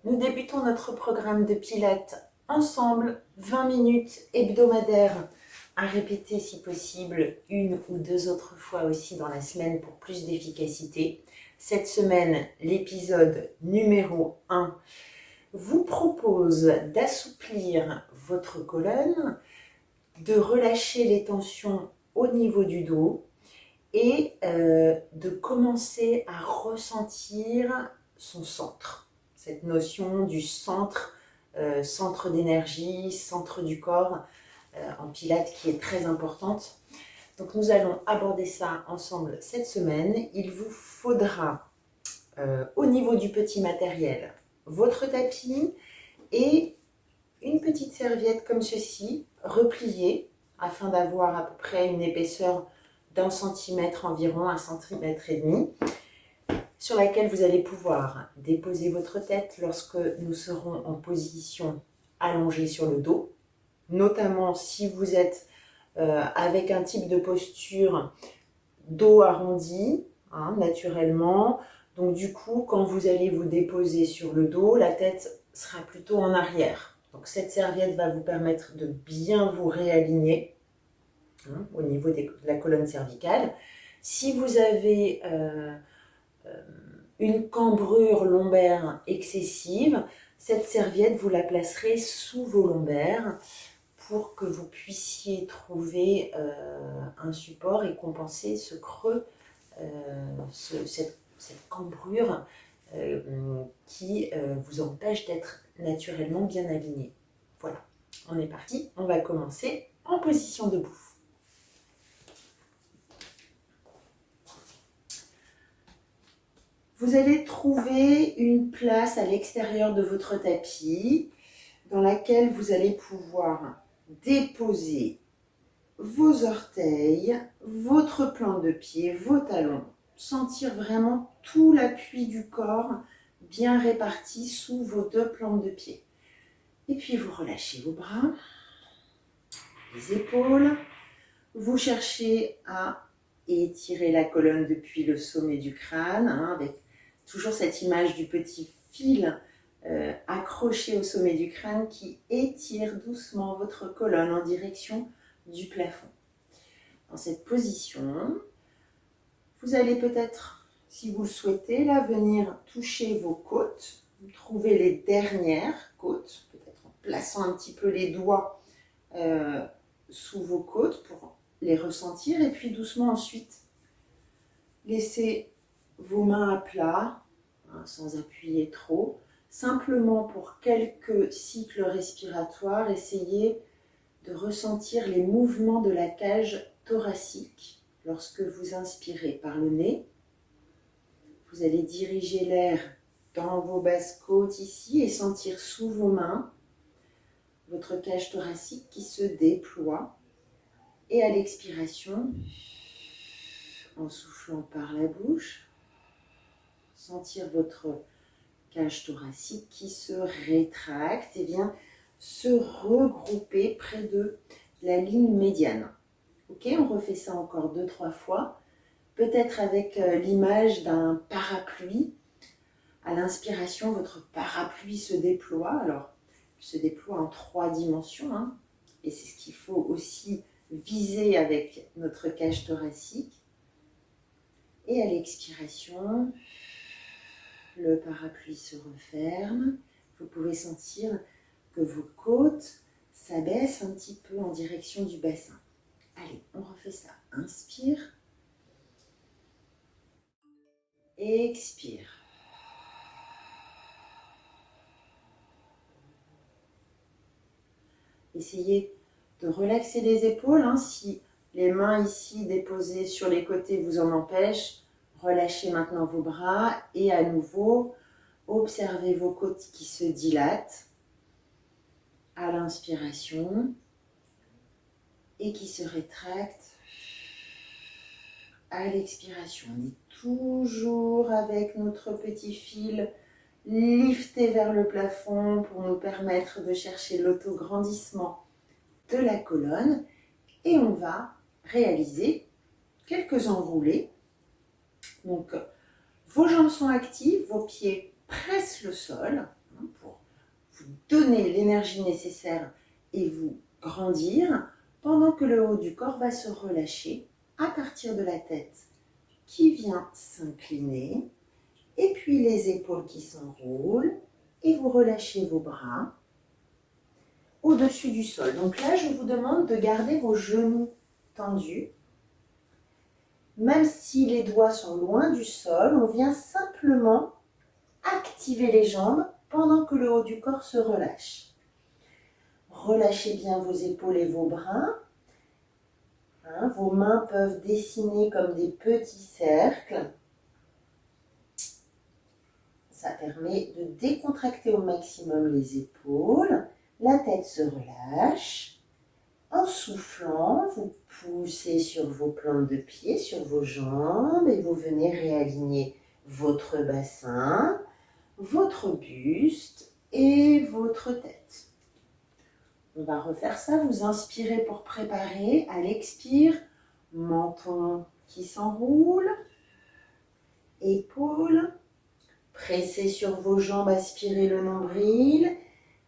Nous débutons notre programme de pilates ensemble, 20 minutes hebdomadaires à répéter si possible une ou deux autres fois aussi dans la semaine pour plus d'efficacité. Cette semaine, l'épisode numéro 1 vous propose d'assouplir votre colonne, de relâcher les tensions au niveau du dos et de commencer à ressentir son centre. Cette notion du centre, centre d'énergie, centre du corps en pilates qui est très importante. Donc nous allons aborder ça ensemble cette semaine. Il vous faudra au niveau du petit matériel votre tapis et une petite serviette comme ceci, repliée afin d'avoir à peu près une épaisseur d'1 centimètre environ, 1,5 centimètre, sur laquelle vous allez pouvoir déposer votre tête lorsque nous serons en position allongée sur le dos, notamment si vous êtes avec un type de posture dos arrondi, naturellement. Donc du coup, quand vous allez vous déposer sur le dos, la tête sera plutôt en arrière. Donc cette serviette va vous permettre de bien vous réaligner au niveau de la colonne cervicale. Si vous avez une cambrure lombaire excessive, cette serviette, vous la placerez sous vos lombaires pour que vous puissiez trouver un support et compenser ce creux, cette cambrure qui vous empêche d'être naturellement bien aligné. Voilà, on est parti, on va commencer en position debout. Vous allez trouver une place à l'extérieur de votre tapis dans laquelle vous allez pouvoir déposer vos orteils, votre plante de pied, vos talons. Sentir vraiment tout l'appui du corps bien réparti sous vos deux plantes de pied. Et puis vous relâchez vos bras, les épaules. Vous cherchez à étirer la colonne depuis le sommet du crâne, avec toujours cette image du petit fil accroché au sommet du crâne qui étire doucement votre colonne en direction du plafond. Dans cette position, vous allez peut-être, si vous le souhaitez, là, venir toucher vos côtes, trouver les dernières côtes, peut-être en plaçant un petit peu les doigts sous vos côtes pour les ressentir, et puis doucement ensuite, laissez vos mains à plat, sans appuyer trop, simplement pour quelques cycles respiratoires, essayez de ressentir les mouvements de la cage thoracique lorsque vous inspirez par le nez. Vous allez diriger l'air dans vos basses côtes ici et sentir sous vos mains votre cage thoracique qui se déploie. Et à l'expiration, en soufflant par la bouche, sentir votre cage thoracique qui se rétracte et vient se regrouper près de la ligne médiane. Ok, on refait ça encore 2-3 fois, peut-être avec l'image d'un parapluie. À l'inspiration, votre parapluie se déploie. Alors, il se déploie en 3 dimensions, et c'est ce qu'il faut aussi viser avec notre cage thoracique. Et à l'expiration, le parapluie se referme. Vous pouvez sentir que vos côtes s'abaissent un petit peu en direction du bassin. Allez, on refait ça. Inspire. Expire. Essayez de relaxer les épaules. Si les mains ici déposées sur les côtés vous en empêchent, relâchez maintenant vos bras et à nouveau, observez vos côtes qui se dilatent à l'inspiration et qui se rétractent à l'expiration. On est toujours avec notre petit fil lifté vers le plafond pour nous permettre de chercher l'autograndissement de la colonne et on va réaliser quelques enroulés. Donc, vos jambes sont actives, vos pieds pressent le sol vous donner l'énergie nécessaire et vous grandir, pendant que le haut du corps va se relâcher à partir de la tête qui vient s'incliner, et puis les épaules qui s'enroulent, et vous relâchez vos bras au-dessus du sol. Donc là, je vous demande de garder vos genoux tendus. Même si les doigts sont loin du sol, on vient simplement activer les jambes pendant que le haut du corps se relâche. Relâchez bien vos épaules et vos bras. Vos mains peuvent dessiner comme des petits cercles. Ça permet de décontracter au maximum les épaules. La tête se relâche. En soufflant, vous poussez sur vos plantes de pied, sur vos jambes et vous venez réaligner votre bassin, votre buste et votre tête. On va refaire ça, vous inspirez pour préparer, à l'expire, menton qui s'enroule, épaules, pressez sur vos jambes, aspirez le nombril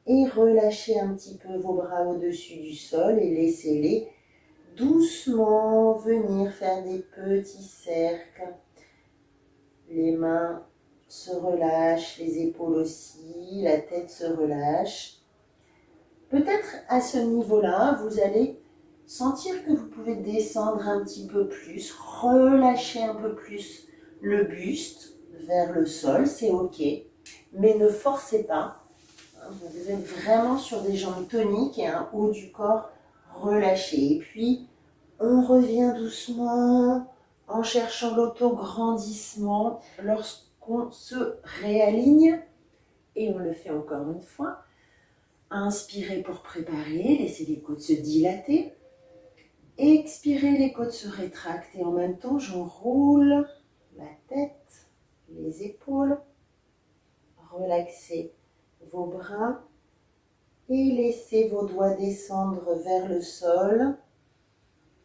et relâchez un petit peu vos bras au-dessus du sol et laissez-les doucement venir faire des petits cercles. Les mains se relâchent, les épaules aussi, la tête se relâche. Peut-être à ce niveau-là, vous allez sentir que vous pouvez descendre un petit peu plus, relâcher un peu plus le buste vers le sol, c'est ok, mais ne forcez pas. Vous êtes vraiment sur des jambes toniques et un haut du corps relâché. Et puis, on revient doucement en cherchant l'autograndissement lorsqu'on se réaligne. Et on le fait encore une fois. Inspirez pour préparer, laissez les côtes se dilater. Expirez, les côtes se rétractent et en même temps, j'enroule la tête, les épaules. Relaxez vos bras et laissez vos doigts descendre vers le sol.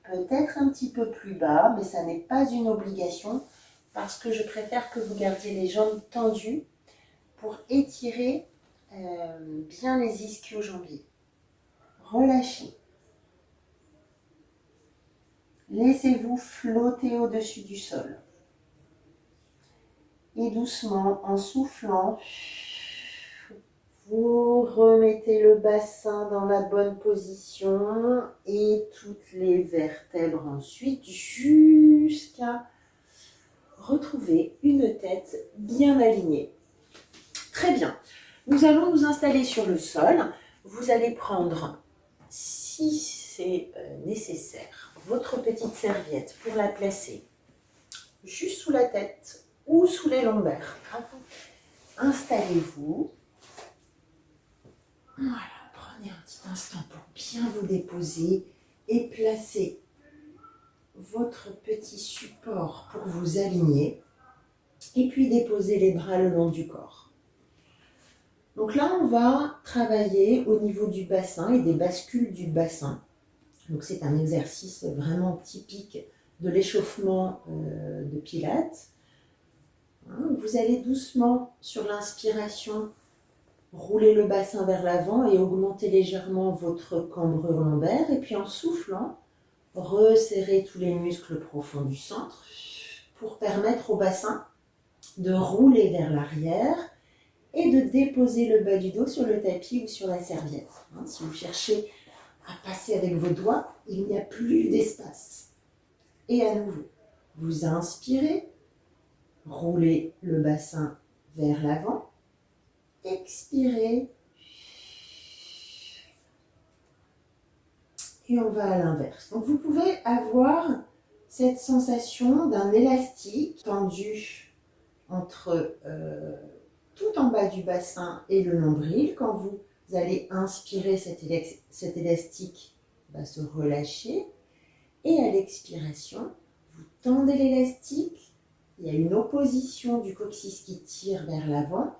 Peut-être un petit peu plus bas, mais ça n'est pas une obligation parce que je préfère que vous gardiez les jambes tendues pour étirer bien les ischio-jambiers. Relâchez. Laissez-vous flotter au-dessus du sol. Et doucement, en soufflant, vous remettez le bassin dans la bonne position et toutes les vertèbres ensuite jusqu'à retrouver une tête bien alignée. Très bien. Nous allons nous installer sur le sol. Vous allez prendre, si c'est nécessaire, votre petite serviette pour la placer juste sous la tête ou sous les lombaires. Installez-vous. Voilà, prenez un petit instant pour bien vous déposer et placer votre petit support pour vous aligner. Et puis déposez les bras le long du corps. Donc là, on va travailler au niveau du bassin et des bascules du bassin. Donc c'est un exercice vraiment typique de l'échauffement de Pilates. Vous allez doucement sur l'inspiration rouler le bassin vers l'avant et augmenter légèrement votre cambrure lombaire. Et puis en soufflant, resserrez tous les muscles profonds du centre pour permettre au bassin de rouler vers l'arrière et de déposer le bas du dos sur le tapis ou sur la serviette. Si vous cherchez à passer avec vos doigts, il n'y a plus d'espace. Et à nouveau, vous inspirez, roulez le bassin vers l'avant, expirez, et on va à l'inverse. Donc vous pouvez avoir cette sensation d'un élastique tendu entre tout en bas du bassin et le nombril. Quand vous allez inspirer, cet élastique va se relâcher. Et à l'expiration, vous tendez l'élastique. Il y a une opposition du coccyx qui tire vers l'avant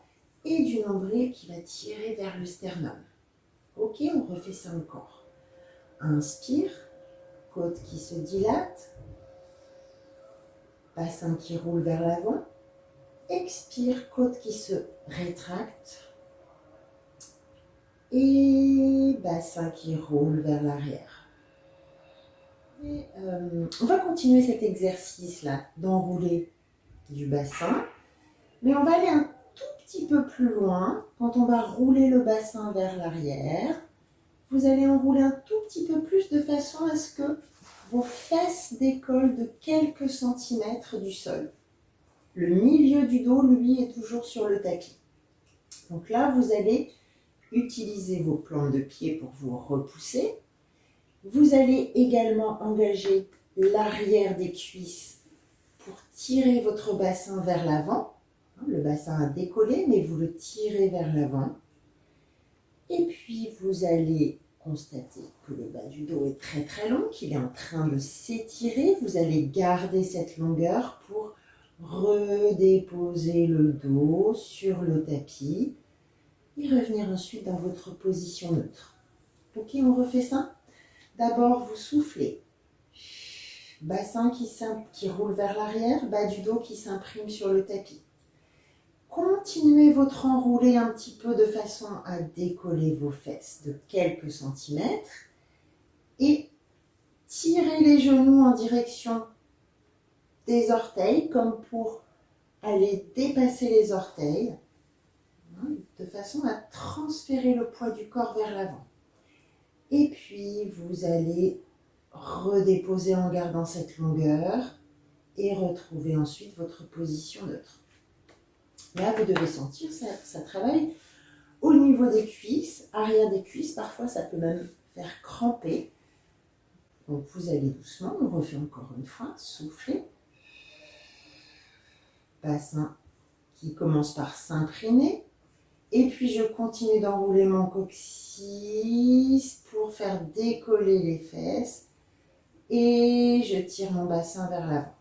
et du nombril qui va tirer vers le sternum. Ok, on refait ça encore. Inspire, côte qui se dilate, bassin qui roule vers l'avant. Expire, côte qui se rétracte. Et bassin qui roule vers l'arrière. On va continuer cet exercice-là d'enrouler du bassin, mais on va aller un tout petit peu plus loin. Quand on va rouler le bassin vers l'arrière, vous allez enrouler un tout petit peu plus de façon à ce que vos fesses décollent de quelques centimètres du sol. Le milieu du dos, lui, est toujours sur le tapis. Donc là, vous allez utiliser vos plantes de pied pour vous repousser. Vous allez également engager l'arrière des cuisses pour tirer votre bassin vers l'avant. Le bassin a décollé, mais vous le tirez vers l'avant. Et puis, vous allez constater que le bas du dos est très très long, qu'il est en train de s'étirer. Vous allez garder cette longueur pour redéposer le dos sur le tapis et revenir ensuite dans votre position neutre. Ok, on refait ça? D'abord, vous soufflez. Bassin qui roule vers l'arrière, bas du dos qui s'imprime sur le tapis. Continuez votre enroulé un petit peu de façon à décoller vos fesses de quelques centimètres et tirez les genoux en direction des orteils comme pour aller dépasser les orteils de façon à transférer le poids du corps vers l'avant. Et puis vous allez redéposer en gardant cette longueur et retrouver ensuite votre position neutre. Là, vous devez sentir, ça travaille au niveau des cuisses, arrière des cuisses. Parfois, ça peut même faire cramper. Donc, vous allez doucement. On refait encore une fois. Soufflez. Bassin qui commence par s'imprimer. Et puis, je continue d'enrouler mon coccyx pour faire décoller les fesses. Et je tire mon bassin vers l'avant.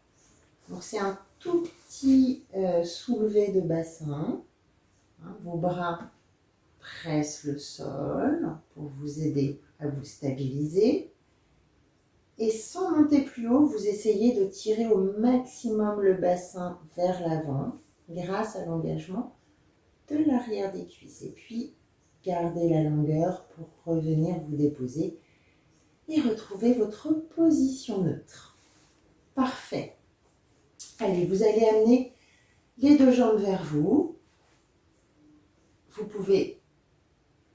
Donc, c'est un tout petit soulevé de bassin. Vos bras pressent le sol pour vous aider à vous stabiliser. Et sans monter plus haut, vous essayez de tirer au maximum le bassin vers l'avant grâce à l'engagement de l'arrière des cuisses. Et puis, gardez la longueur pour revenir vous déposer et retrouver votre position neutre. Parfait. Allez, vous allez amener les deux jambes vers vous. Vous pouvez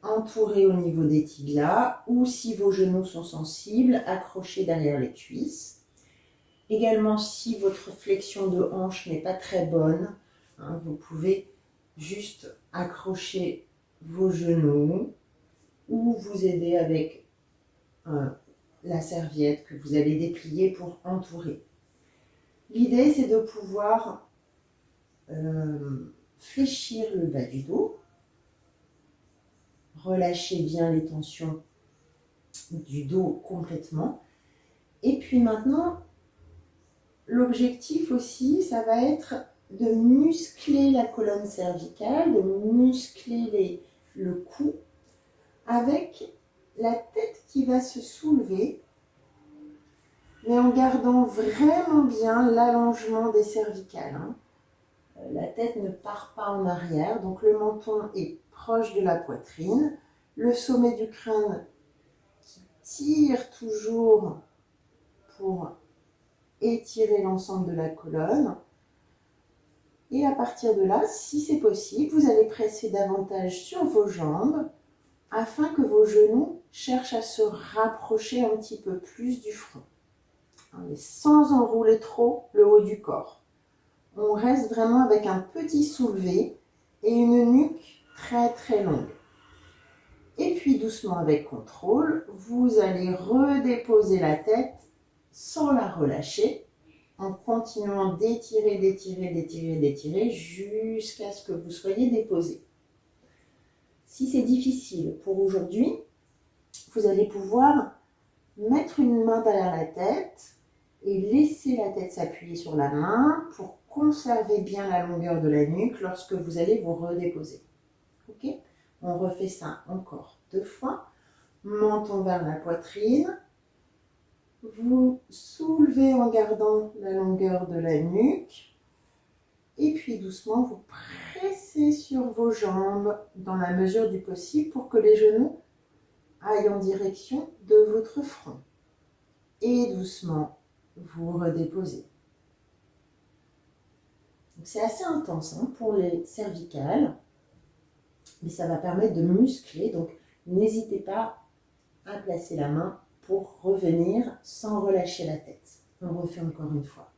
entourer au niveau des tibias ou si vos genoux sont sensibles, accrocher derrière les cuisses. Également, si votre flexion de hanche n'est pas très bonne, vous pouvez juste accrocher vos genoux ou vous aider avec la serviette que vous allez déplier pour entourer. L'idée, c'est de pouvoir fléchir le bas du dos, relâcher bien les tensions du dos complètement. Et puis maintenant, l'objectif aussi, ça va être de muscler la colonne cervicale, de muscler le cou, avec la tête qui va se soulever, mais en gardant vraiment bien l'allongement des cervicales. La tête ne part pas en arrière, donc le menton est proche de la poitrine, le sommet du crâne qui tire toujours pour étirer l'ensemble de la colonne. Et à partir de là, si c'est possible, vous allez presser davantage sur vos jambes afin que vos genoux cherchent à se rapprocher un petit peu plus du front. Mais sans enrouler trop le haut du corps. On reste vraiment avec un petit soulevé et une nuque très très longue. Et puis doucement avec contrôle, vous allez redéposer la tête sans la relâcher, en continuant d'étirer, d'étirer, d'étirer, d'étirer jusqu'à ce que vous soyez déposé. Si c'est difficile pour aujourd'hui, vous allez pouvoir mettre une main derrière la tête et laisser la tête s'appuyer sur la main pour conserver bien la longueur de la nuque lorsque vous allez vous redéposer. Ok ? On refait ça encore 2 fois. Menton vers la poitrine. Vous soulevez en gardant la longueur de la nuque. Et puis doucement, vous pressez sur vos jambes dans la mesure du possible pour que les genoux aillent en direction de votre front. Et doucement, vous redéposez. C'est assez intense pour les cervicales, mais ça va permettre de muscler. Donc, n'hésitez pas à placer la main pour revenir sans relâcher la tête. On refait encore une fois.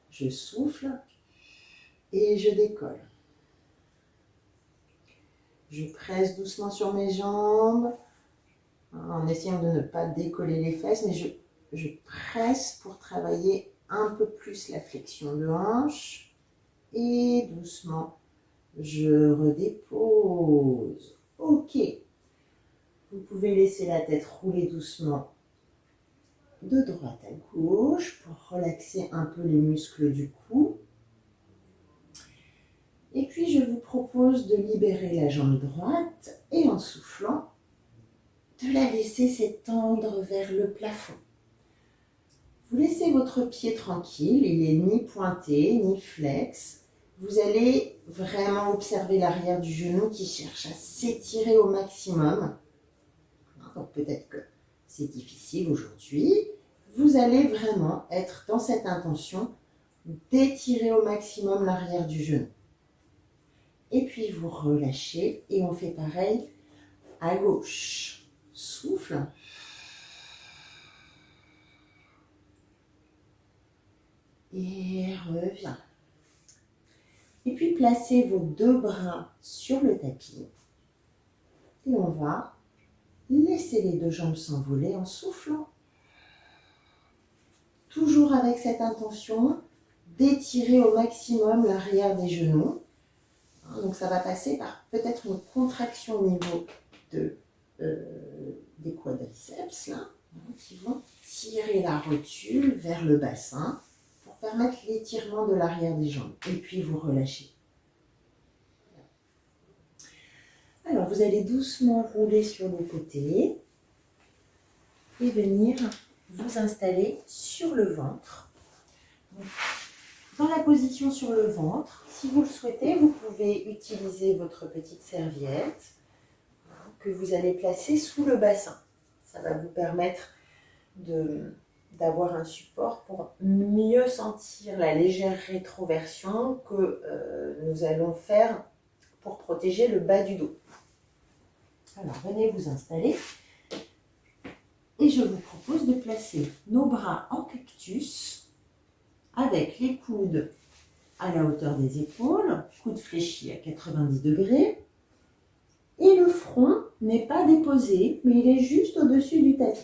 Je souffle et je décolle. Je presse doucement sur mes jambes en essayant de ne pas décoller les fesses, mais je presse pour travailler un peu plus la flexion de hanche et doucement, je redépose. Ok, vous pouvez laisser la tête rouler doucement de droite à gauche pour relaxer un peu les muscles du cou. Et puis, je vous propose de libérer la jambe droite et en soufflant, de la laisser s'étendre vers le plafond. Vous laissez votre pied tranquille, il n'est ni pointé, ni flex. Vous allez vraiment observer l'arrière du genou qui cherche à s'étirer au maximum. Donc peut-être que c'est difficile aujourd'hui. Vous allez vraiment être dans cette intention d'étirer au maximum l'arrière du genou. Et puis vous relâchez et on fait pareil à gauche. Souffle. Et reviens. Et puis placez vos deux bras sur le tapis. Et on va laisser les deux jambes s'envoler en soufflant. Toujours avec cette intention d'étirer au maximum l'arrière des genoux. Donc ça va passer par peut-être une contraction au niveau des quadriceps là, qui vont tirer la rotule vers le bassin pour permettre l'étirement de l'arrière des jambes. Et puis vous relâchez. Alors vous allez doucement rouler sur le côté et venir vous installer sur le ventre. Donc, dans la position sur le ventre, si vous le souhaitez, vous pouvez utiliser votre petite serviette que vous allez placer sous le bassin. Ça va vous permettre d'avoir un support pour mieux sentir la légère rétroversion que nous allons faire pour protéger le bas du dos. Alors, venez vous installer et je vous propose de placer nos bras en cactus avec les coudes à la hauteur des épaules, coudes fléchis à 90 degrés. Et le front n'est pas déposé, mais il est juste au-dessus du tapis.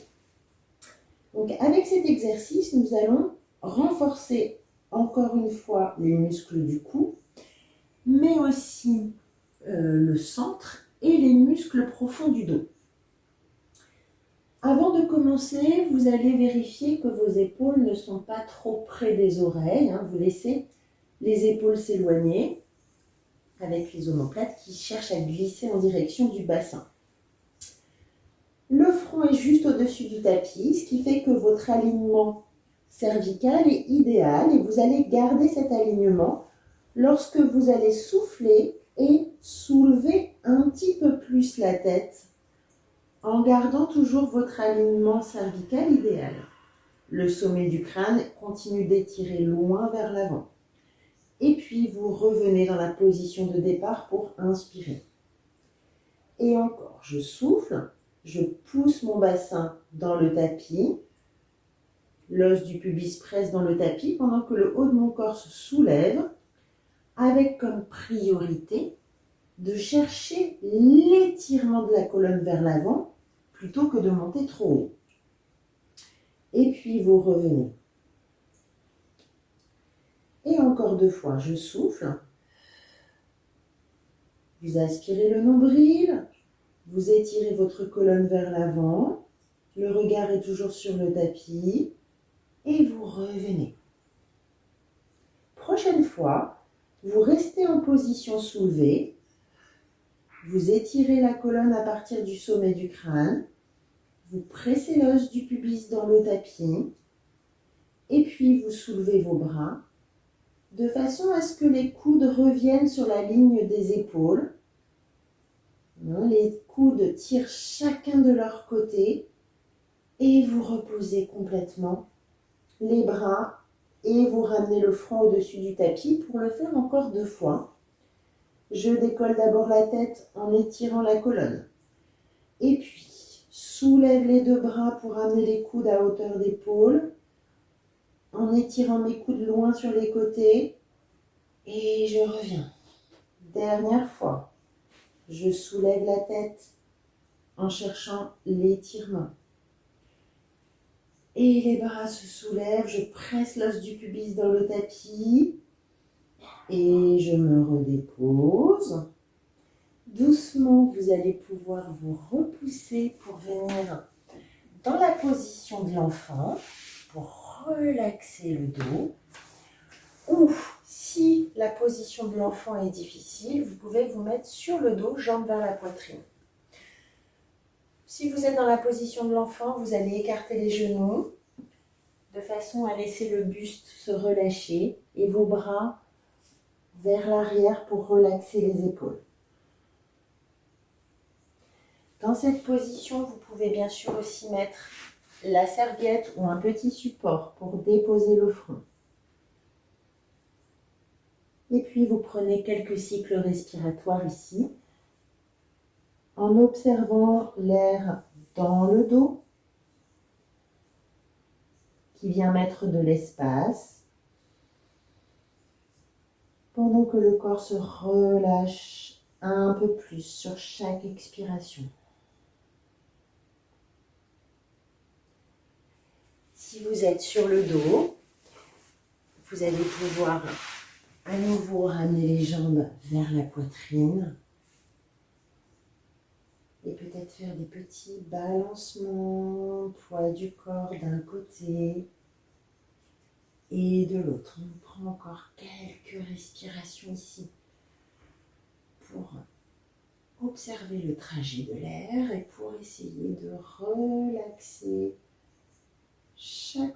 Donc avec cet exercice, nous allons renforcer encore une fois les muscles du cou, mais aussi le centre et les muscles profonds du dos. Avant de commencer, vous allez vérifier que vos épaules ne sont pas trop près des oreilles. Vous laissez les épaules s'éloigner avec les omoplates qui cherchent à glisser en direction du bassin. Le front est juste au-dessus du tapis, ce qui fait que votre alignement cervical est idéal et vous allez garder cet alignement lorsque vous allez souffler et soulever un petit peu plus la tête en gardant toujours votre alignement cervical idéal. Le sommet du crâne continue d'étirer loin vers l'avant. Et puis vous revenez dans la position de départ pour inspirer. Et encore, je souffle, je pousse mon bassin dans le tapis, l'os du pubis presse dans le tapis pendant que le haut de mon corps se soulève, avec comme priorité de chercher l'étirement de la colonne vers l'avant plutôt que de monter trop haut. Et puis vous revenez. Et encore 2 fois, je souffle. Vous aspirez le nombril, vous étirez votre colonne vers l'avant, le regard est toujours sur le tapis et vous revenez. Prochaine fois, vous restez en position soulevée, vous étirez la colonne à partir du sommet du crâne, vous pressez l'os du pubis dans le tapis et puis vous soulevez vos bras, de façon à ce que les coudes reviennent sur la ligne des épaules. Les coudes tirent chacun de leur côté et vous reposez complètement les bras et vous ramenez le front au-dessus du tapis pour le faire encore 2 fois. Je décolle d'abord la tête en étirant la colonne. Et puis, soulève les 2 bras pour ramener les coudes à hauteur d'épaule en étirant mes coudes loin sur les côtés. Et je reviens. Dernière fois. Je soulève la tête en cherchant l'étirement. Et les bras se soulèvent, je presse l'os du pubis dans le tapis et je me redépose. Doucement, vous allez pouvoir vous repousser pour venir dans la position de l'enfant, pour relaxer le dos. Ou si la position de l'enfant est difficile, vous pouvez vous mettre sur le dos, jambes vers la poitrine. Si vous êtes dans la position de l'enfant, vous allez écarter les genoux de façon à laisser le buste se relâcher et vos bras vers l'arrière pour relaxer les épaules. Dans cette position, vous pouvez bien sûr aussi mettre la serviette ou un petit support pour déposer le front. Et puis vous prenez quelques cycles respiratoires ici, en observant l'air dans le dos, qui vient mettre de l'espace, pendant que le corps se relâche un peu plus sur chaque expiration. Si vous êtes sur le dos, vous allez pouvoir à nouveau ramener les jambes vers la poitrine et peut-être faire des petits balancements, poids du corps d'un côté et de l'autre. On prend encore quelques respirations ici pour observer le trajet de l'air et pour essayer de relaxer chaque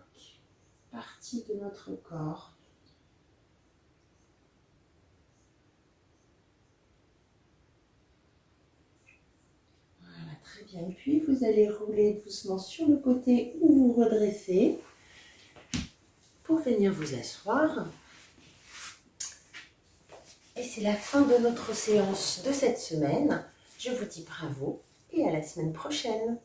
partie de notre corps. Voilà, très bien. Et puis vous allez rouler doucement sur le côté ou vous redresser pour venir vous asseoir. Et c'est la fin de notre séance de cette semaine. Je vous dis bravo et à la semaine prochaine.